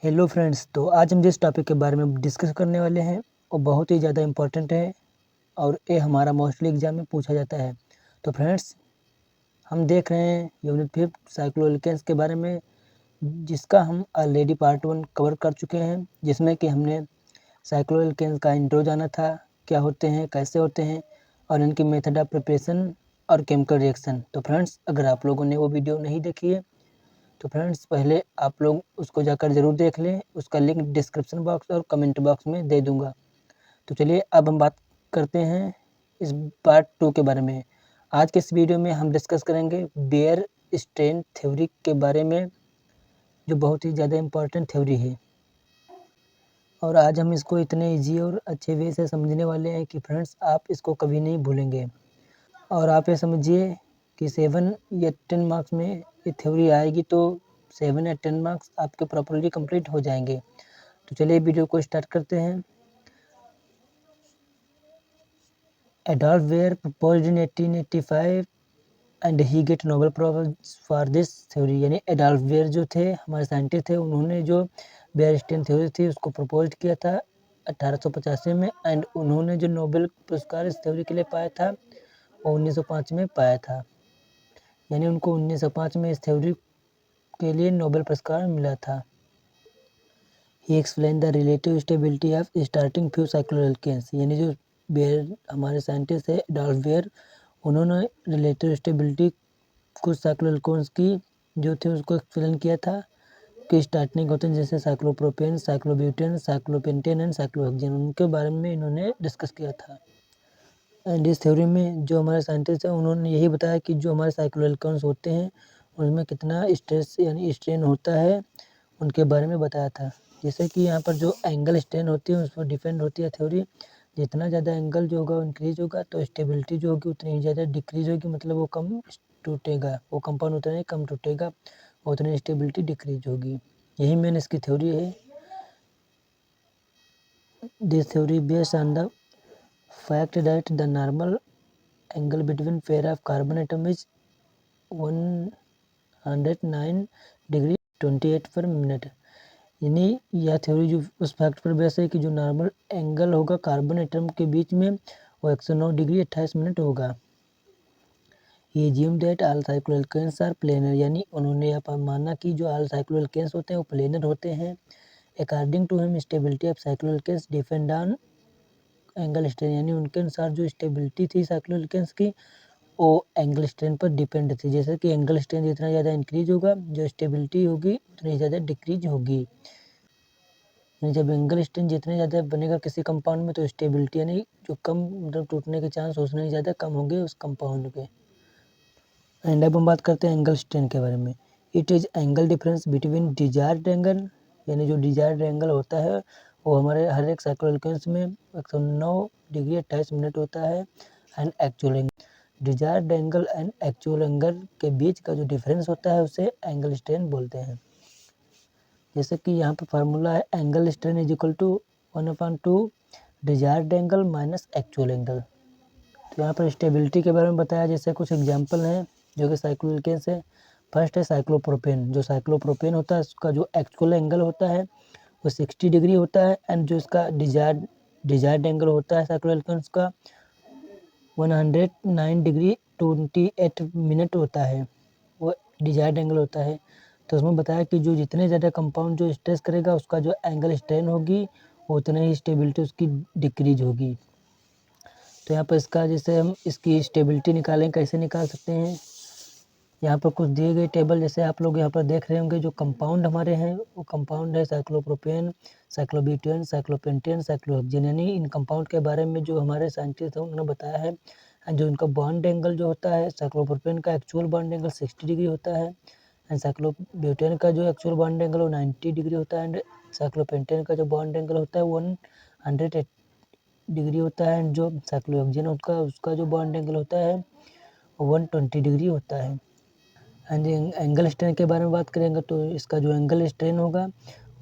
Hello friends, तो आज हम जिस टॉपिक के बारे में डिस्कस करने वाले हैं वो बहुत ही ज़्यादा इम्पोर्टेंट है और ये हमारा मोस्टली एग्जाम में पूछा जाता है। तो फ्रेंड्स, हम देख रहे हैं यूनिट 5 साइक्लोएल्केन्स के बारे में, जिसका हम ऑलरेडी पार्ट 1 कवर कर चुके हैं, जिसमें कि हमने साइक्लोएल्केन्स का इंट्रो जाना था, क्या होते हैं, कैसे होते हैं और इनकी मेथड ऑफ प्रिपरेशन और केमिकल रिएक्शन। तो फ्रेंड्स, अगर आप लोगों ने वो वीडियो नहीं देखी है तो फ्रेंड्स पहले आप लोग उसको जाकर ज़रूर देख लें। उसका लिंक डिस्क्रिप्शन बॉक्स और कमेंट बॉक्स में दे दूंगा। तो चलिए अब हम बात करते हैं इस पार्ट 2 के बारे में। आज के इस वीडियो में हम डिस्कस करेंगे बेयर स्ट्रेन थ्योरी के बारे में, जो बहुत ही ज़्यादा इम्पोर्टेंट थ्योरी है और आज हम इसको इतने इजी और अच्छे वे से समझने वाले हैं कि फ्रेंड्स आप इसको कभी नहीं भूलेंगे। और आप ये समझिए कि 7 या 10 मार्क्स में ये थ्योरी आएगी तो 7 या 10 मार्क्स आपके प्रॉपरली कंप्लीट हो जाएंगे। तो चलिए वीडियो को स्टार्ट करते हैं। Adolf Baeyer proposed in 1885 and he get Nobel prize for this theory. यानी एडोल्फ वेयर जो थे, हमारे साइंटिस्ट थे, उन्होंने जो बेयर स्ट्रेन थ्योरी थी उसको प्रपोज किया था 1885 में एंड उन्होंने जो नोबेल पुरस्कार इस थ्योरी के लिए पाया था वो 1905 में पाया था। यानी उनको 1905 में इस थ्योरी के लिए नोबेल पुरस्कार मिला था। He explain the relative stability of starting few cycloalkanes. यानी जो बेयर हमारे साइंटिस्ट है एडोल्फ वेयर, उन्होंने रिलेटिव स्टेबिलिटी कुछ साइक्लोएल्केन्स की जो थे उसको एक्सप्लेन किया था कि स्टार्टिंग होते हैं जैसे cyclopropane, cyclobutane, cyclopentane and cyclohexane, उनके बारे में इन्होंने डिस्कस किया था। एंड इस थ्योरी में जो हमारे साइंटिस्ट हैं उन्होंने यही बताया कि जो हमारे साइक्लोएल्केन्स होते हैं उनमें कितना स्ट्रेस यानी स्ट्रेन होता है, उनके बारे में बताया था। जैसे कि यहाँ पर जो एंगल स्ट्रेन होती है उस पर डिपेंड होती है थ्योरी। जितना ज़्यादा एंगल जो होगा इंक्रीज होगा तो स्टेबिलिटी जो होगी उतनी ज़्यादा डिक्रीज होगी, मतलब वो कम टूटेगा, वो कंपाउंड उतना ही कम टूटेगा, उतनी स्टेबिलिटी डिक्रीज होगी। यही मेन इसकी थ्योरी है। This theory based on the fact that the normal angle between pair of carbon atom is 109 degree 28 पर मिनट। यानी यह थ्योरी जो उस फैक्ट पर बेस है कि जो नॉर्मल एंगल होगा कार्बन एटम के बीच में वो 109 डिग्री 28 मिनट होगा। ये assumed that all cycloalkanes are planar। यानी उन्होंने यहाँ पर माना कि जो all cycloalkanes होते हैं वो प्लेनर होते हैं। According to him stability of cycloalkanes depend on angle strain. यानी उनके अनुसार जो स्टेबिलिटी थी साइक्लोएल्केन्स की वो एंगल स्ट्रेन पर डिपेंड थी। जैसे कि एंगल स्ट्रेन जितना ज़्यादा इंक्रीज होगा जो स्टेबिलिटी होगी उतनी ज़्यादा डिक्रीज होगी। यानी जब एंगल स्ट्रेन जितने ज़्यादा बनेगा किसी कंपाउंड में तो स्टेबिलिटी यानी जो कम मतलब टूटने के चांस उतने ज़्यादा कम होंगे उस कंपाउंड के। एंड अब हम बात करते हैं एंगल स्ट्रेन के बारे में। It is angle difference between desired angle, यानी जो डिजायर्ड एंगल होता है वो हमारे हर एक साइक्लोएल्केन्स में 109 डिग्री 28 मिनट होता है। And actual angle, desired angle and actual angle के बीच का जो डिफरेंस होता है उसे एंगल स्ट्रेन बोलते हैं। जैसे कि यहाँ पर फार्मूला है angle strain is equal to 1/2 desired angle minus actual angle. तो यहाँ पर स्टेबिलिटी के बारे में बताया। जैसे कुछ एग्जांपल हैं जो कि साइक्लोएल्केन्स है। फर्स्ट है साइक्लोप्रोपेन। जो साइक्लोप्रोपेन होता है उसका जो एक्चुअल एंगल होता है वो 60 डिग्री होता है एंड जो इसका डिजायर्ड एंगल होता है साइक्लोएल्केन्स का 109 डिग्री 28 मिनट होता है, वो डिजायर्ड एंगल होता है। तो उसमें बताया कि जो जितने ज़्यादा कंपाउंड जो स्ट्रेस करेगा उसका जो एंगल स्ट्रेन होगी उतने ही स्टेबिलिटी उसकी डिक्रीज होगी। तो यहाँ पर इसका जैसे हम इसकी स्टेबिलिटी निकालें, कैसे निकाल सकते हैं, यहाँ पर कुछ दिए गए टेबल जैसे आप लोग यहाँ पर देख रहे होंगे। जो कंपाउंड हमारे हैं वो कंपाउंड है साइक्लोप्रोपेन, साइक्लोब्यूटेन, साइक्लोपेंटेन, साइक्लोहेक्सेन। यानी इन कंपाउंड के बारे में जो हमारे साइंटिस्ट हैं उन्होंने बताया है। एंड जो इनका बॉन्ड एंगल जो होता है, साइक्लोप्रोपेन का एक्चुअल बॉन्ड एंगल 60 डिग्री होता है एंड साइक्लोब्यूटेन का जो एक्चुअल बॉन्ड एंगल वो 90 डिग्री होता है एंड साइक्लोपेंटेन का जो बॉन्ड एंगल होता है 108 डिग्री होता है एंड जो साइक्लोहेक्सेन उसका जो बॉन्ड एंगल होता है 120 डिग्री होता है। एंड एंगल स्ट्रेन के बारे में बात करेंगे तो इसका जो एंगल स्ट्रेन होगा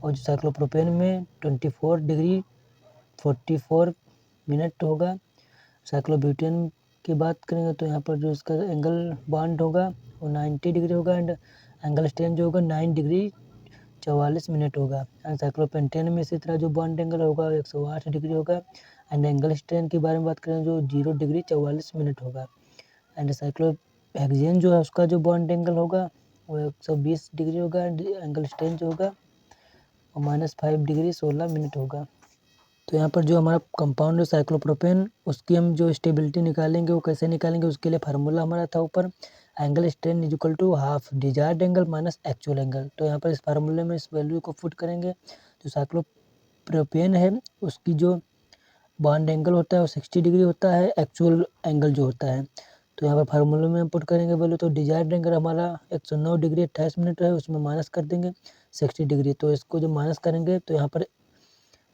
और जो साइक्लोप्रोपेन में 24 डिग्री 44 मिनट होगा। साइक्लोब्यूटेन की बात करेंगे तो यहाँ पर जो इसका एंगल बॉन्ड होगा वो 90 डिग्री होगा एंड एंगल स्ट्रेन जो होगा 9 डिग्री 44 मिनट होगा। एंड साइक्लोपेंटेन में इसी तरह जो बॉन्ड एंगल होगा 108 डिग्री होगा। एंड एंगल स्ट्रेंथ के बारे में बात करें जो 0 डिग्री 44 मिनट होगा। एंड साइक्लोहेक्सेन जो है उसका जो बॉन्ड एंगल होगा वो 120 डिग्री होगा। एंड एंगल स्ट्रेंथ जो होगा वो -5 डिग्री 16 मिनट होगा। तो यहाँ पर जो हमारा कंपाउंड है साइक्लोप्रोपेन उसकी हम जो स्टेबिलिटी निकालेंगे वो कैसे निकालेंगे, उसके लिए फार्मूला हमारा था ऊपर angle strain is equal to half desired angle minus actual angle. तो यहाँ पर इस फार्मूले में इस वैल्यू को पुट करेंगे। जो साइक्लोप्रोपेन है उसकी जो बॉन्ड एंगल होता है वो 60 डिग्री होता है, एक्चुअल एंगल जो होता है। तो यहाँ पर फार्मूले में हम पुट करेंगे वैल्यू। तो डिजायर्ड एंगल हमारा 109 डिग्री 28 मिनट है, उसमें माइनस कर देंगे 60 डिग्री। तो इसको जब माइनस करेंगे तो यहाँ पर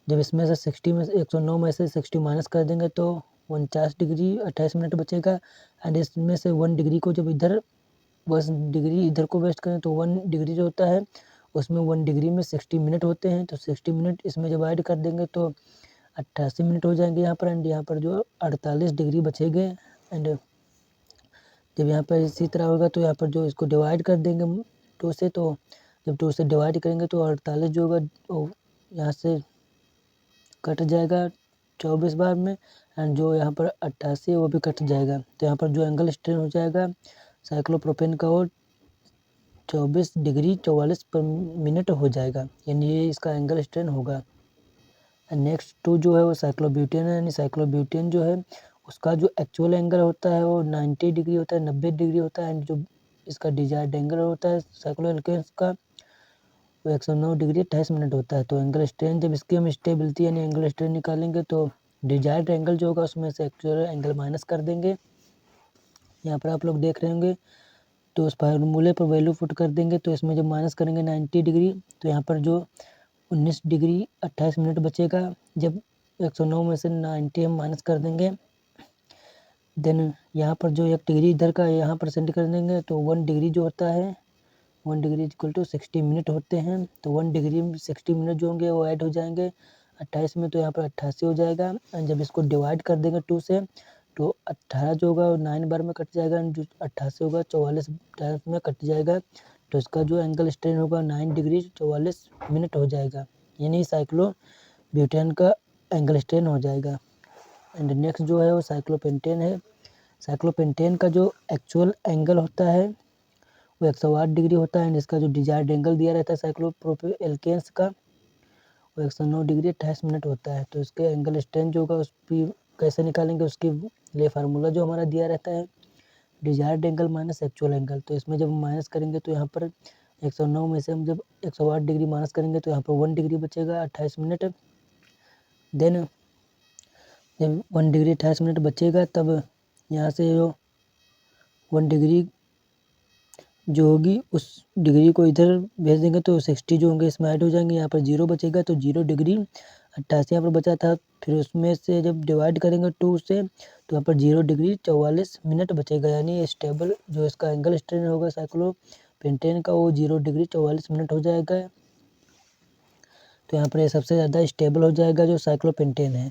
जब इसमें से 60 में 109 में से 60 माइनस कर देंगे तो 49 डिग्री 28 मिनट बचेगा। एंड इसमें से 1 डिग्री को जब इधर 1 डिग्री इधर को वेस्ट करें तो 1 डिग्री जो होता है उसमें 1 डिग्री में 60 मिनट होते हैं। तो 60 मिनट इसमें जब ऐड कर देंगे तो 88 मिनट हो जाएंगे यहाँ पर। एंड यहाँ पर जो 48 डिग्री बचेंगे। एंड जब यहाँ पर इसी तरह होगा तो यहाँ पर जो इसको डिवाइड कर देंगे 2 से, तो जब 2 से डिवाइड करेंगे तो 48 जो होगा वो यहाँ से कट जाएगा 24 बार में। एंड जो यहाँ पर 88 है वो भी कट जाएगा। तो यहाँ पर जो एंगल स्ट्रेन हो जाएगा साइक्लोप्रोपेन का वो 24 डिग्री 44 पर मिनट हो जाएगा, यानी ये इसका एंगल स्ट्रेन होगा। एंड नेक्स्ट टू जो है वो साइक्लोब्यूटेन है। यानी साइक्लोब्यूटेन जो है उसका जो एक्चुअल एंगल होता है वो 90 डिग्री होता है, 90 डिग्री होता है। एंड जो इसका डिजायर्ड एंगल होता है साइक्लोएल्केन्स का वो 109 डिग्री 28 मिनट होता है। तो एंगल स्ट्रेन जब इसकी हम स्टेबिलिटी यानी एंगल स्ट्रेन निकालेंगे तो डिजायर्ड एंगल जो होगा उसमें से एक्चुअल एंगल माइनस कर देंगे। यहाँ पर आप लोग देख रहे होंगे। तो उस फार्मूले पर वैल्यू पुट कर देंगे। तो इसमें जब माइनस करेंगे 90 डिग्री तो यहाँ पर जो 19 डिग्री 28 मिनट बचेगा। जब 109 में से 90 हम माइनस कर देंगे देन यहाँ पर जो 1 डिग्री इधर का यहाँ पर सेंड कर देंगे तो 1 डिग्री जो होता है 1 डिग्री इक्वल टू 60 मिनट होते हैं। तो 1 डिग्री में 60 मिनट जो होंगे वो ऐड हो जाएंगे 28 में, तो यहाँ पर 88 हो जाएगा। एंड जब इसको डिवाइड कर देंगे 2 से तो 18 जो होगा वो 9 बार में कट जाएगा। एंड जो 88 होगा 44 टाइम्स में कट जाएगा। तो इसका जो एंगल स्ट्रेन होगा 9 डिग्री 44 मिनट हो जाएगा, यानी साइक्लोब्यूटेन का एंगल स्ट्रेन हो जाएगा। एंड नेक्स्ट जो है वो साइक्लोपेंटेन है। साइक्लोपेंटेन का जो एक्चुअल एंगल होता है वो 108 डिग्री होता है। एंड इसका जो डिजायर्ड एंगल दिया रहता है साइक्लोप्रोपेल्केन्स का वो 109 डिग्री 28 मिनट होता है। तो इसके एंगल स्ट्रेन जो होगा उस पर कैसे निकालेंगे उसके लिए फार्मूला जो हमारा दिया रहता है desired angle minus actual angle. तो इसमें जब माइनस करेंगे तो यहाँ पर 109 में से हम जब 108 डिग्री माइनस करेंगे तो यहाँ पर 1 डिग्री बचेगा 28 मिनट। देन जब 1 डिग्री 28 मिनट बचेगा तब यहाँ से जो 1 डिग्री जो होगी उस डिग्री को इधर भेज देंगे तो 60 जो होंगे इसमें ऐड हो जाएंगे। यहाँ पर 0 बचेगा तो 0 डिग्री 88 यहाँ पर बचा था। फिर उसमें से जब डिवाइड करेंगे 2 से तो यहाँ पर 0 डिग्री 44 मिनट बचेगा, यानी स्टेबल जो इसका एंगल स्ट्रेन होगा साइक्लोपेंटेन का वो 0 डिग्री 44 मिनट हो जाएगा। तो यहाँ पर ये सबसे ज़्यादा स्टेबल हो जाएगा जो साइक्लोपेंटेन है।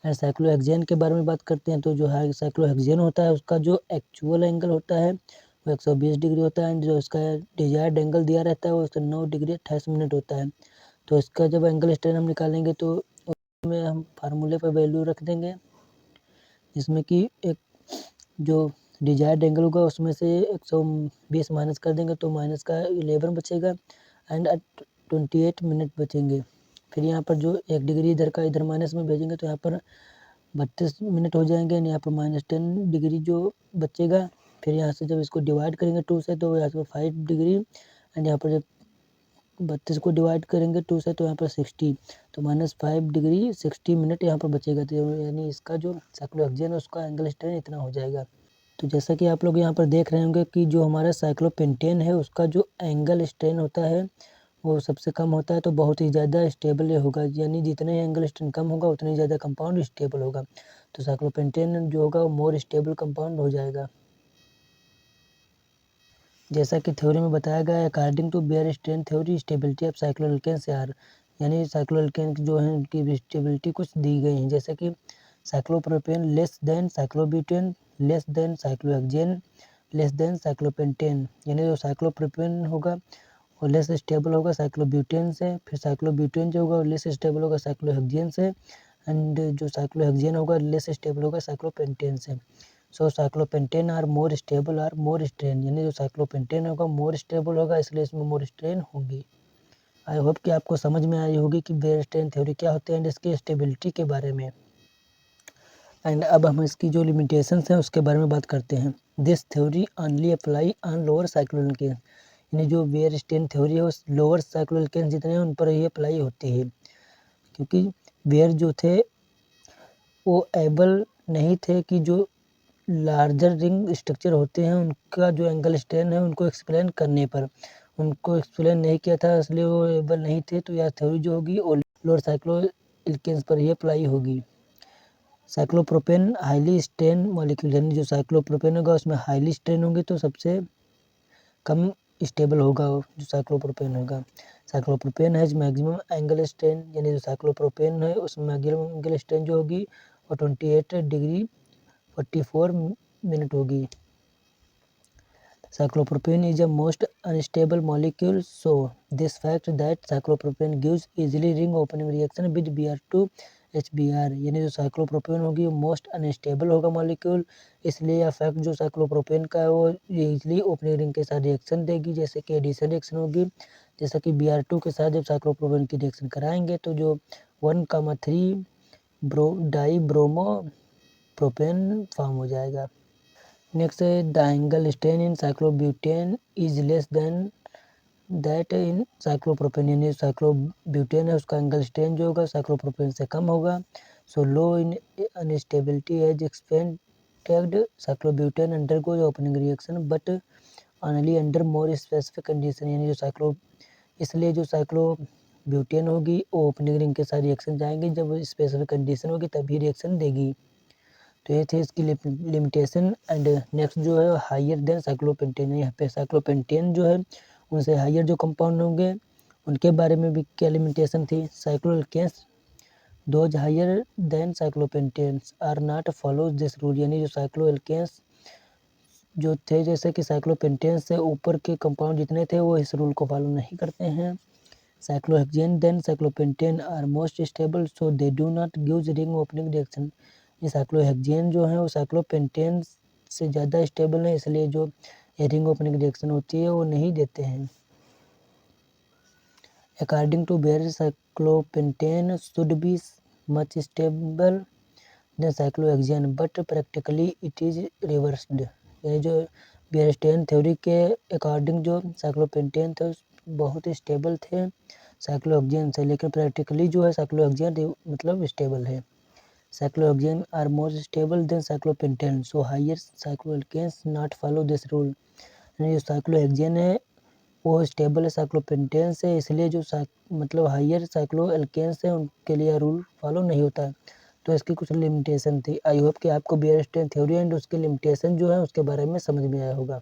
एंड साइक्लोहेक्सेन के बारे में बात करते हैं। तो जो है साइक्लोहेक्सेन होता है उसका जो एक्चुअल एंगल होता है वो 120 डिग्री होता है। एंड जो इसका डिजायर्ड एंगल दिया रहता है वो 9 डिग्री 28 मिनट होता है। तो इसका जब एंगल स्ट्रेन हम निकालेंगे तो उसमें हम फार्मूले पर वैल्यू रख देंगे, जिसमें कि एक जो डिजायर्ड एंगल होगा उसमें से 120 माइनस कर देंगे तो माइनस का 11 बचेगा। एंड 28 मिनट बचेंगे। फिर यहाँ पर जो 1 डिग्री इधर का इधर माइनस में भेजेंगे तो यहाँ पर 32 मिनट हो जाएंगे। यहाँ पर -10 डिग्री जो बचेगा। फिर यहाँ से जब इसको डिवाइड करेंगे 2 से तो यहाँ पर 5 डिग्री। एंड यहाँ पर जब 32 को डिवाइड करेंगे 2 से तो यहाँ पर 60, तो -5 डिग्री 60 मिनट यहाँ पर बचेगा। तो यानी इसका जो साइक्लोहेक्सेन है उसका एंगल स्ट्रेन इतना हो जाएगा। तो जैसा कि आप लोग यहाँ पर देख रहे होंगे कि जो हमारा साइक्लोपेंटेन है उसका जो एंगल स्ट्रेन होता है वो सबसे कम होता है, तो बहुत ही ज़्यादा स्टेबल होगा। यानी जितने एंगल स्ट्रेन कम होगा उतनी ज़्यादा कंपाउंड स्टेबल होगा। तो साइक्लोपेंटेन जो होगा वो मोर स्टेबल कंपाउंड हो जाएगा। जैसा कि थ्योरी में बताया गया है, according to Baeyer strain theory stability of cycloalkanes are, यानी साइक्लोएल्केन जो है उनकी स्टेबिलिटी कुछ दी गई है, जैसे कि cyclopropane less than cyclobutane less than cyclohexane less than cyclopentane. यानी जो साइक्लोप्रोपेन होगा और लेस स्टेबल होगा साइक्लोब्यूटेन से। फिर साइक्लोब्यूटेन जो होगा वो लेस स्टेबल होगा साइक्लोहेक्सेन से, एंड जो साइक्लोहेक्सेन होगा लेस स्टेबल होगा साइक्लोपेंटेन से। So cyclopentane are more stable are more strain, यानी जो साइक्लोपेंटेन होगा मोर स्टेबल होगा, इसलिए इसमें मोर स्ट्रेन होगी। आई होप कि आपको समझ में आई होगी कि बेयर स्ट्रेन थ्योरी क्या होती है एंड इसकी स्टेबिलिटी के बारे में। एंड अब हम इसकी जो लिमिटेशंस हैं उसके बारे में बात करते हैं। This theory only apply on lower cycloidal case, यानी जो बेयर स्ट्रेन थ्योरी है उस लोअर साइक्लोइडल केस जितने हैं उन पर ही अप्लाई होती है, क्योंकि बेयर जो थे वो एबल नहीं थे कि जो लार्जर रिंग स्ट्रक्चर होते हैं उनका जो एंगल स्ट्रेन है उनको एक्सप्लेन करने पर, उनको एक्सप्लेन नहीं किया था, इसलिए वो एबल नहीं थे। तो यह थ्योरी जो होगी वो लोअर साइक्लोइडल केस पर ही अप्लाई होगी। साइक्लोप्रोपेन हाईली स्ट्रेन मॉलिक्यूल, यानी जो साइक्लोप्रोपेन होगा उसमें हाईली स्ट्रेन होंगे तो सबसे कम स्टेबल होगा जो साइक्लोप्रोपेन होगा। Cyclopropane has maximum angle strain, यानी जो साइक्लोप्रोपेन है उसमें मैक्सिमम एंगल स्ट्रेन जो होगी वो 28 डिग्री 44 मिनट होगी। Cyclopropane is a most unstable molecule, so this fact that cyclopropane gives easily ring opening reaction with Br2 HBr, यानी जो साइक्लोप्रोपेन होगी वो मोस्ट अनस्टेबल होगा मॉलिक्यूल, इसलिए यह फैक्ट जो साइक्लोप्रोपेन का है वो इजीली ओपनिंग रिंग के साथ रिएक्शन देगी, जैसे कि एडिशन रिएक्शन होगी, जैसा कि Br2 के साथ जब साइक्लोप्रोपेन की रिएक्शन कराएंगे तो जो 1,3 डाई ब्रोमो प्रोपेन फॉर्म हो जाएगा। नेक्स्ट है the angle strain in cyclobutane is less than that in cyclopropane, यानी साइक्लोब्यूटेन है उसका एंगल स्ट्रेन जो होगा साइक्लोप्रोपेन से कम होगा। So low in instability as expected cyclobutane undergoes opening reaction but only under more specific condition, यानी जो इसलिए जो साइक्लोब्यूटेन होगी वो ओपनिंग रिंग के साथ रिएक्शन जाएंगे, जब स्पेसिफिक कंडीशन होगी तभी रिएक्शन देगी। तो ये थे इसकी लिमिटेशन। एंड नेक्स्ट जो है हायर देन साइक्लोपेंटेन, यहाँ पे साइक्लोपेंटेन जो है उनसे हायर जो कंपाउंड होंगे उनके बारे में भी क्या लिमिटेशन थी। Cycloalkanes those higher than cyclopentanes are not follow this rule, यानी जो साइक्लोएल्केन्स जो थे जैसे कि साइक्लोपेंटेन से ऊपर के कंपाउंड जितने थे वो इस रूल को फॉलो नहीं करते हैं। Cyclohexane then cyclopentane are most stable so they do not gives ring opening reaction, ये साइक्लोहेक्सेन जो है वो साइक्लोपेंटेन से ज़्यादा स्टेबल है, इसलिए जो रिंग ओपनिंग रिएक्शन होती है वो नहीं देते हैं। According to Baeyer cyclopentane should be much stable than cyclohexane but practically it is reversed, यानी जो बेयरस्टेन थ्योरी के अकॉर्डिंग जो साइक्लोपेंटेन थे बहुत ही स्टेबल थे साइक्लोहेक्सेन से, लेकिन प्रैक्टिकली जो है साइक्लोहेक्सेन मतलब स्टेबल है। Cyclohexane are more stable than cyclopentane so higher cycloalkanes not follow this rule, यानी जो साइक्लोहेक्सेन है वो स्टेबल है साइक्लोपेंटेन से, इसलिए जो मतलब हायर साइक्लोएल्केन्स है उनके लिए रूल फॉलो नहीं होता है। तो इसकी कुछ लिमिटेशन थी। आई होप कि आपको बेयरस्टेन थ्योरी एंड उसके लिमिटेशन जो है उसके बारे में समझ में आया होगा।